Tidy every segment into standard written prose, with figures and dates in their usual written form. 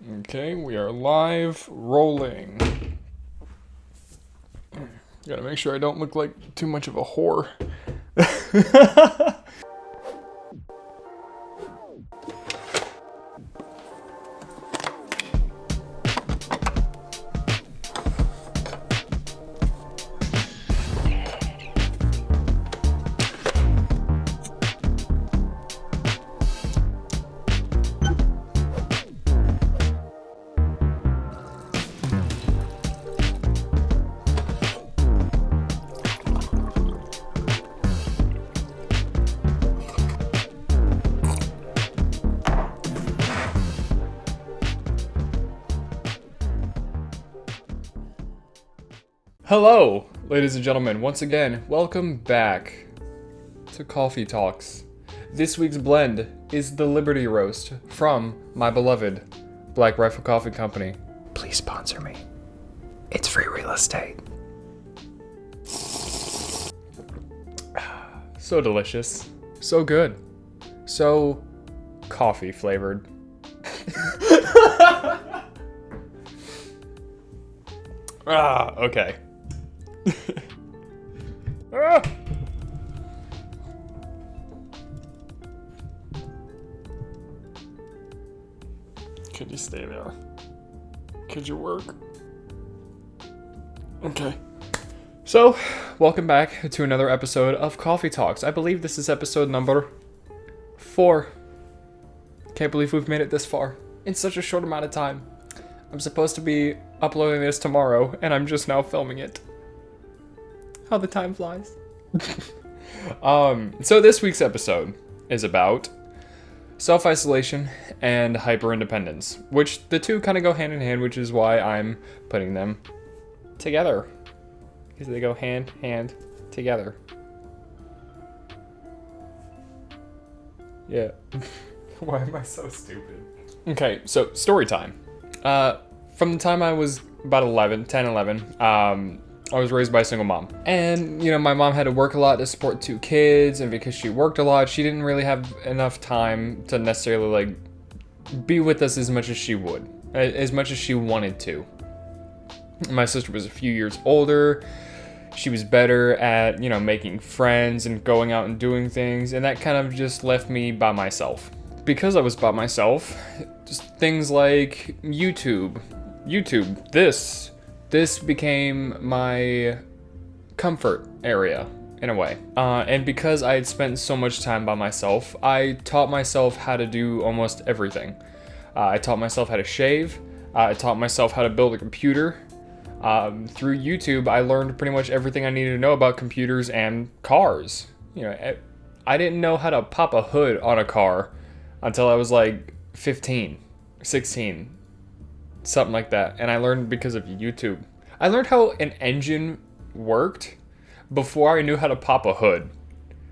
Okay, we are live rolling. Gotta make sure I don't look like too much of a whore. Hello, ladies and gentlemen, once again, welcome back to Coffee Talks. This week's blend is the Liberty Roast from my beloved Black Rifle Coffee Company. Please sponsor me. It's free real estate. So delicious. So good. So coffee flavored. Okay. Ah! Could you stay there? Could you work? Okay. So, welcome back to another episode of Coffee Talks. I believe this is episode number 4. Can't believe we've made it this far in such a short amount of time. I'm supposed to be uploading this tomorrow, and I'm just now filming it. How the time flies. So this week's episode is about self-isolation and hyper-independence, which the two kind of go hand in hand, which is why I'm putting them together. Because they go hand together. Yeah. Why am I so stupid? Okay, so story time. From the time I was about 10, 11, I was raised by a single mom. And, you know, my mom had to work a lot to support 2 kids, and because she worked a lot, she didn't really have enough time to necessarily, like, be with us as much as she would, as much as she wanted to. My sister was a few years older. She was better at, you know, making friends and going out and doing things, and that kind of just left me by myself. Because I was by myself, just things like YouTube, this became my comfort area, in a way. And because I had spent so much time by myself, I taught myself how to do almost everything. I taught myself how to shave. I taught myself how to build a computer. Through YouTube, I learned pretty much everything I needed to know about computers and cars. You know, I didn't know how to pop a hood on a car until I was like 15, 16. Something like that. And I learned because of YouTube. I learned how an engine worked before I knew how to pop a hood.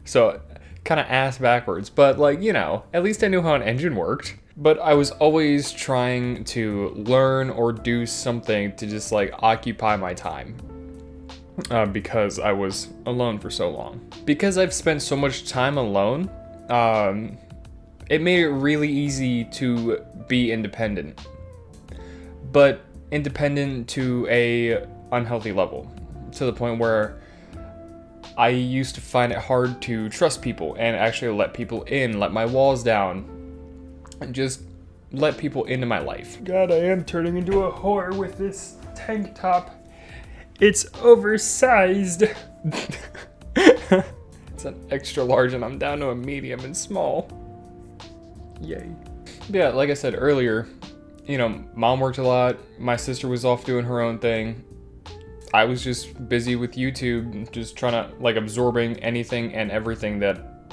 So, kind of ass backwards. But, like, you know, at least I knew how an engine worked. But I was always trying to learn or do something to just, like, occupy my time. Because I was alone for so long. Because I've spent so much time alone, it made it really easy to be independent. But independent to a unhealthy level, to the point where I used to find it hard to trust people and actually let people in, let my walls down, and just let people into my life. God, I am turning into a whore with this tank top. It's oversized. It's an extra large and I'm down to a medium and small. Yay. Yeah, like I said earlier, you know, mom worked a lot, my sister was off doing her own thing. I was just busy with YouTube, just trying to, like, absorbing anything and everything that,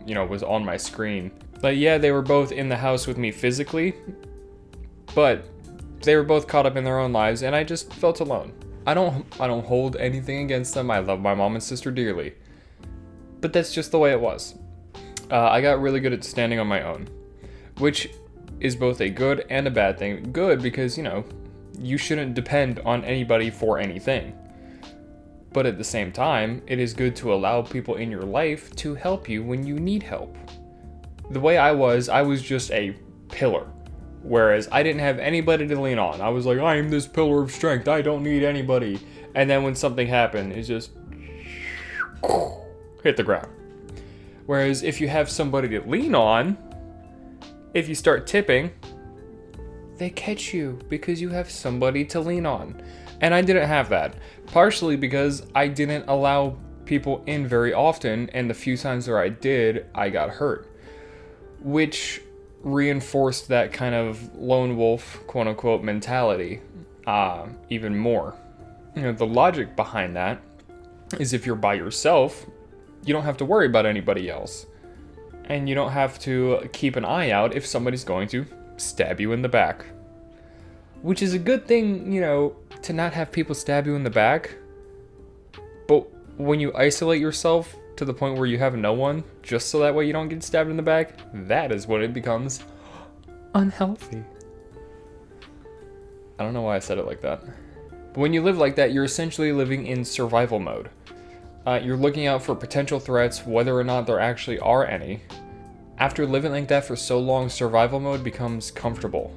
you know, was on my screen. But yeah, they were both in the house with me physically, but they were both caught up in their own lives, and I just felt alone. I don't hold anything against them. I love my mom and sister dearly, but that's just the way it was. I got really good at standing on my own, which is both a good and a bad thing. Good because, you know, you shouldn't depend on anybody for anything. But at the same time, it is good to allow people in your life to help you when you need help. The way I was just a pillar. Whereas I didn't have anybody to lean on. I was like, I am this pillar of strength. I don't need anybody. And then when something happened, it just hit the ground. Whereas if you have somebody to lean on, if you start tipping, they catch you because you have somebody to lean on. And I didn't have that. Partially because I didn't allow people in very often, and the few times where I did, I got hurt. Which reinforced that kind of lone wolf, quote unquote, mentality even more. You know, the logic behind that is if you're by yourself, you don't have to worry about anybody else. And you don't have to keep an eye out if somebody's going to stab you in the back. Which is a good thing, you know, to not have people stab you in the back. But when you isolate yourself to the point where you have no one, just so that way you don't get stabbed in the back, that is when it becomes unhealthy. I don't know why I said it like that. But when you live like that, you're essentially living in survival mode. You're looking out for potential threats, whether or not there actually are any. After living like that for so long, survival mode becomes comfortable.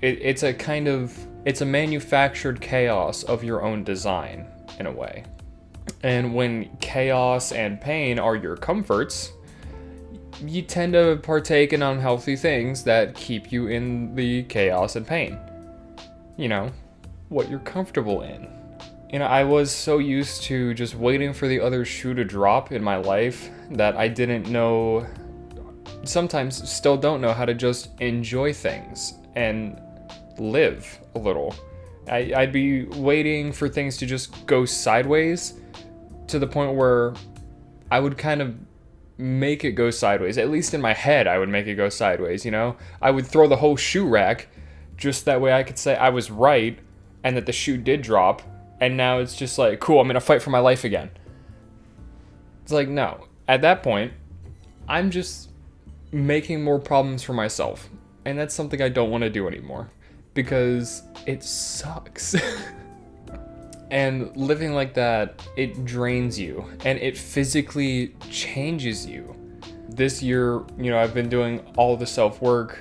It's a manufactured chaos of your own design, in a way. And when chaos and pain are your comforts, you tend to partake in unhealthy things that keep you in the chaos and pain. You know, what you're comfortable in. You know, I was so used to just waiting for the other shoe to drop in my life that I didn't know, sometimes still don't know how to just enjoy things and live a little. I'd be waiting for things to just go sideways to the point where I would kind of make it go sideways. At least in my head, I would make it go sideways, you know? I would throw the whole shoe rack just that way I could say I was right and that the shoe did drop. And now it's just like, cool, I'm gonna fight for my life again. It's like, no. At that point, I'm just making more problems for myself. And that's something I don't want to do anymore. Because it sucks. And living like that, it drains you. And it physically changes you. This year, you know, I've been doing all the self-work,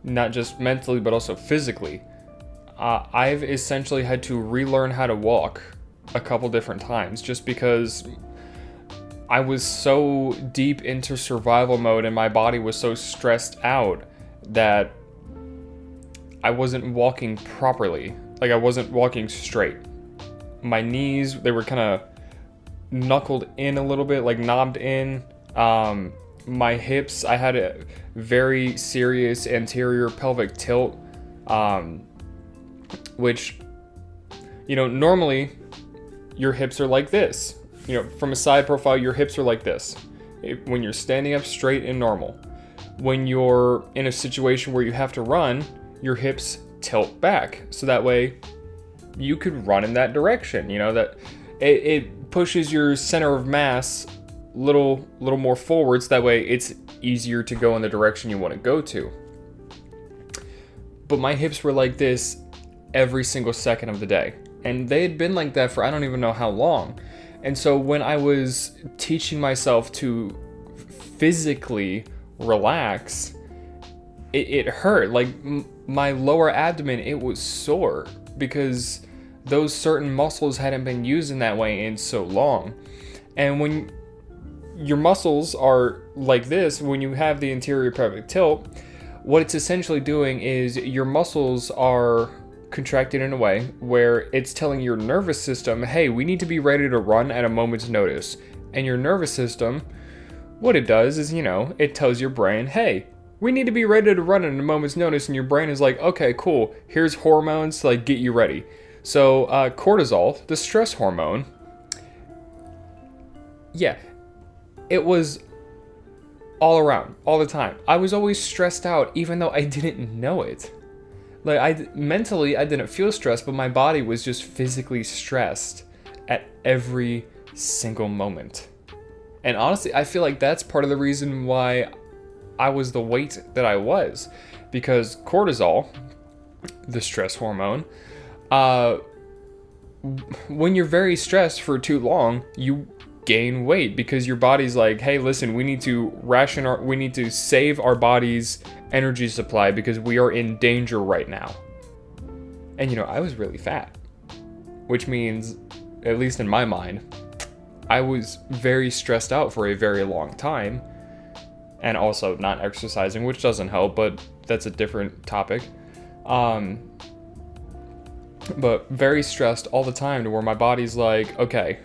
not just mentally, but also physically. I've essentially had to relearn how to walk a couple different times just because I was so deep into survival mode and my body was so stressed out that I wasn't walking properly. Like, I wasn't walking straight. My knees, they were kind of knuckled in a little bit, like knobbed in. My hips, I had a very serious anterior pelvic tilt. Which, you know, normally your hips are like this. You know, from a side profile, your hips are like this. When you're standing up straight and normal. When you're in a situation where you have to run, your hips tilt back. So that way you could run in that direction. You know, that it pushes your center of mass little more forwards. That way it's easier to go in the direction you want to go to. But my hips were like this every single second of the day. And they had been like that for I don't even know how long. And so when I was teaching myself to physically relax, it hurt. Like my lower abdomen, it was sore because those certain muscles hadn't been used in that way in so long. And when your muscles are like this, when you have the anterior pelvic tilt, what it's essentially doing is your muscles are contracted in a way where it's telling your nervous system, hey, we need to be ready to run at a moment's notice. And your nervous system, what it does is, you know, it tells your brain, hey, we need to be ready to run at a moment's notice. And your brain is like, okay, cool. Here's hormones to like get you ready. So cortisol, the stress hormone, yeah, it was all around, all the time. I was always stressed out, even though I didn't know it. Like, mentally, I didn't feel stressed, but my body was just physically stressed at every single moment. And honestly, I feel like that's part of the reason why I was the weight that I was. Because cortisol, the stress hormone, when you're very stressed for too long, you gain weight because your body's like, hey, listen, we need to save our body's energy supply because we are in danger right now. And I was really fat, which means, at least in my mind, I was very stressed out for a very long time, and also not exercising, which doesn't help, but that's a different topic. But very stressed all the time to where my body's like, okay,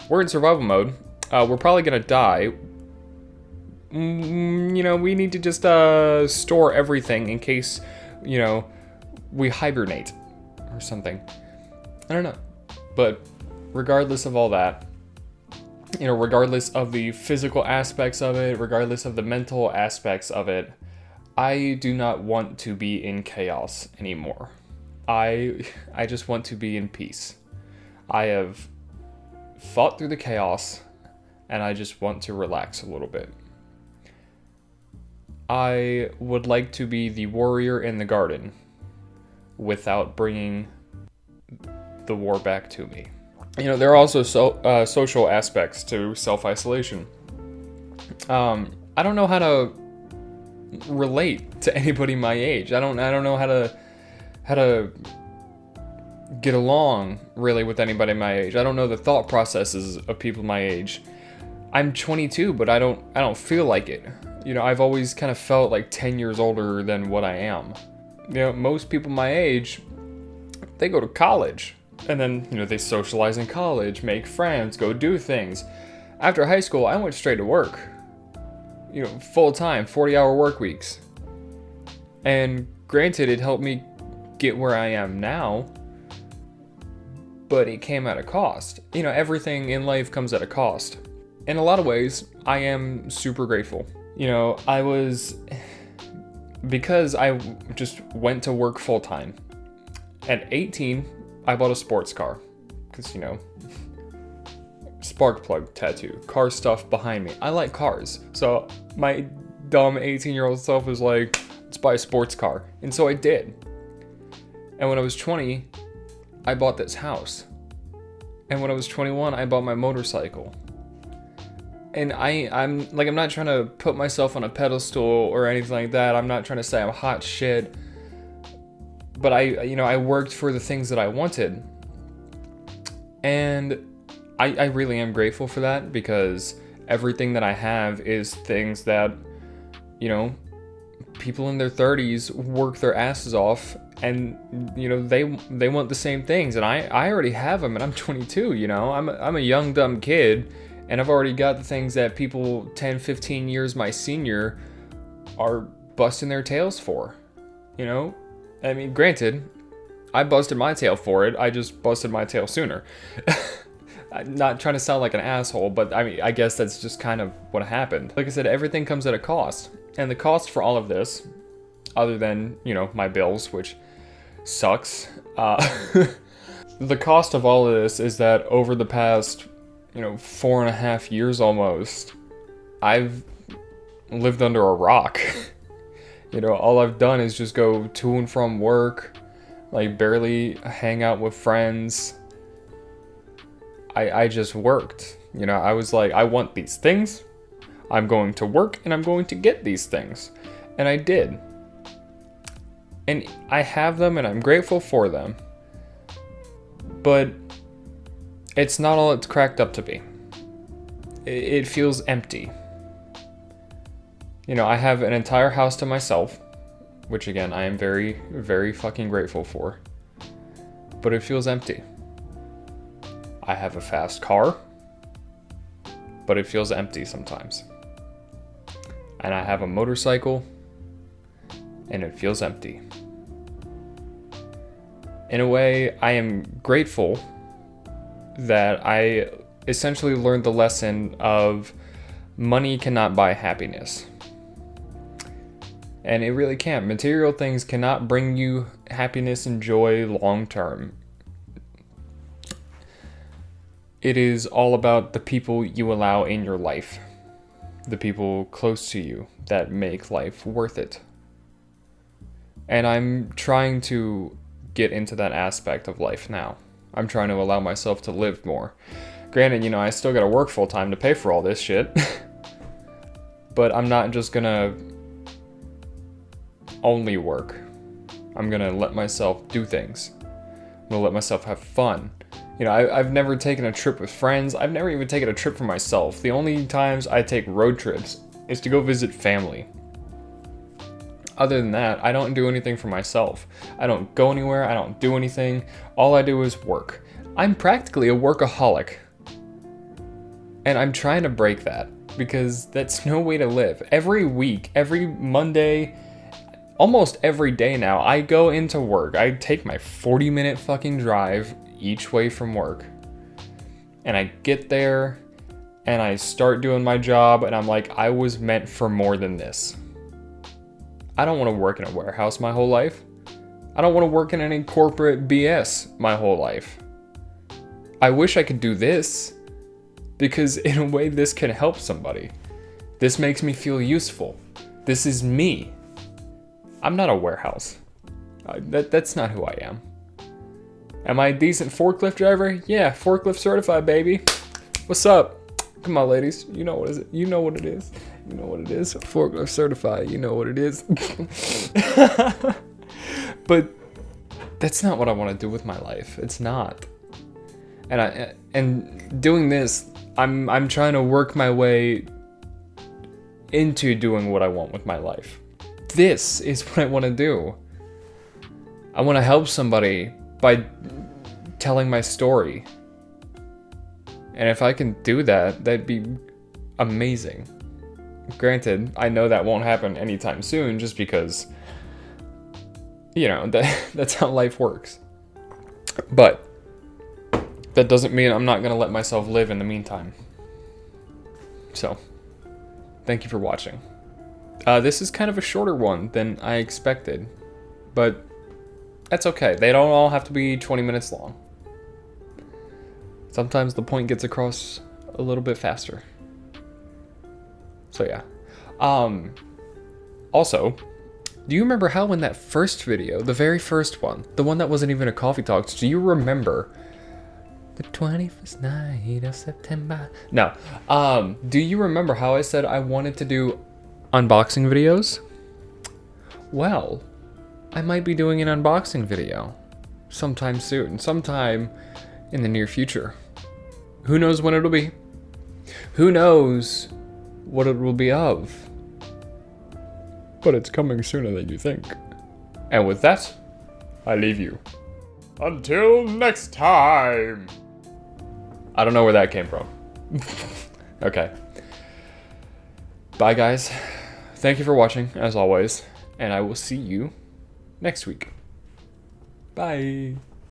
we're in survival mode. We're probably gonna die. We need to just store everything in case, we hibernate or something. I don't know. But regardless of all that, regardless of the physical aspects of it, regardless of the mental aspects of it, I do not want to be in chaos anymore. I just want to be in peace. I have fought through the chaos, and I just want to relax a little bit. I would like to be the warrior in the garden without bringing the war back to me. There are also social aspects to self-isolation. I don't know how to relate to anybody my age. I don't know how to get along really with anybody my age. I don't know the thought processes of people my age. I'm 22, but I don't feel like it. I've always kind of felt like 10 years older than what I am. Most people my age, they go to college, and then, they socialize in college, make friends, go do things. After high school, I went straight to work. Full-time, 40-hour work weeks. And granted, it helped me get where I am now, but it came at a cost. Everything in life comes at a cost. In a lot of ways, I am super grateful. Because I just went to work full-time. At 18, I bought a sports car. Because, spark plug tattoo, car stuff behind me. I like cars. So my dumb 18-year-old self was like, let's buy a sports car. And so I did. And when I was 20, I bought this house. And when I was 21, I bought my motorcycle. And I'm not trying to put myself on a pedestal or anything like that. I'm not trying to say I'm hot shit. But I worked for the things that I wanted. And I really am grateful for that, because everything that I have is things that, people in their 30s work their asses off, and they want the same things, and I already have them, and I'm 22. I'm a young dumb kid, and I've already got the things that people 10-15 years my senior are busting their tails for. I mean, granted, I busted my tail for it. I just busted my tail sooner. I'm not trying to sound like an asshole, but I guess that's just kind of what happened. Like I said, everything comes at a cost. And the cost for all of this, other than, my bills, which sucks, the cost of all of this is that over the past, 4.5 years almost, I've lived under a rock. All I've done is just go to and from work, barely hang out with friends. I just worked. I was like, I want these things. I'm going to work and I'm going to get these things. And I did. And I have them and I'm grateful for them. But it's not all it's cracked up to be. It feels empty. I have an entire house to myself, which again, I am very, very fucking grateful for. But it feels empty. I have a fast car, but it feels empty sometimes. And I have a motorcycle, and it feels empty. In a way, I am grateful that I essentially learned the lesson of money cannot buy happiness. And it really can't. Material things cannot bring you happiness and joy long term. It is all about the people you allow in your life. The people close to you that make life worth it. And I'm trying to get into that aspect of life now. I'm trying to allow myself to live more. Granted, I still gotta work full time to pay for all this shit. But I'm not just gonna only work. I'm gonna let myself do things. I'm gonna let myself have fun. You know, I've never taken a trip with friends. I've never even taken a trip for myself. The only times I take road trips is to go visit family. Other than that, I don't do anything for myself. I don't go anywhere. I don't do anything. All I do is work. I'm practically a workaholic. And I'm trying to break that because that's no way to live. Every week, every Monday, almost every day now, I go into work. I take my 40-minute fucking drive each way from work. And I get there and I start doing my job and I'm like, I was meant for more than this. I don't want to work in a warehouse my whole life. I don't want to work in any corporate BS my whole life. I wish I could do this because in a way this can help somebody. This makes me feel useful. This is me. I'm not a warehouse. That's not who I am. Am I a decent forklift driver? Yeah, forklift certified, baby. What's up? Come on, ladies. You know what is it? You know what it is. You know what it is. Forklift certified. You know what it is. But that's not what I want to do with my life. It's not. And doing this, I'm trying to work my way into doing what I want with my life. This is what I want to do. I want to help somebody by telling my story. And if I can do that, that'd be amazing. Granted, I know that won't happen anytime soon just because, you know, that's how life works. But that doesn't mean I'm not going to let myself live in the meantime. So, thank you for watching. This is kind of a shorter one than I expected, but that's okay. They don't all have to be 20 minutes long. Sometimes the point gets across a little bit faster. So yeah. Also, do you remember how in that first video, the very first one, the one that wasn't even a coffee talks, do you remember the 21st night of September? No. Do you remember how I said I wanted to do unboxing videos? Well, I might be doing an unboxing video sometime soon, sometime in the near future. Who knows when it'll be? Who knows what it will be of? But it's coming sooner than you think. And with that, I leave you. Until next time. I don't know where that came from. Okay. Bye, guys. Thank you for watching, as always, and I will see you next week. Bye.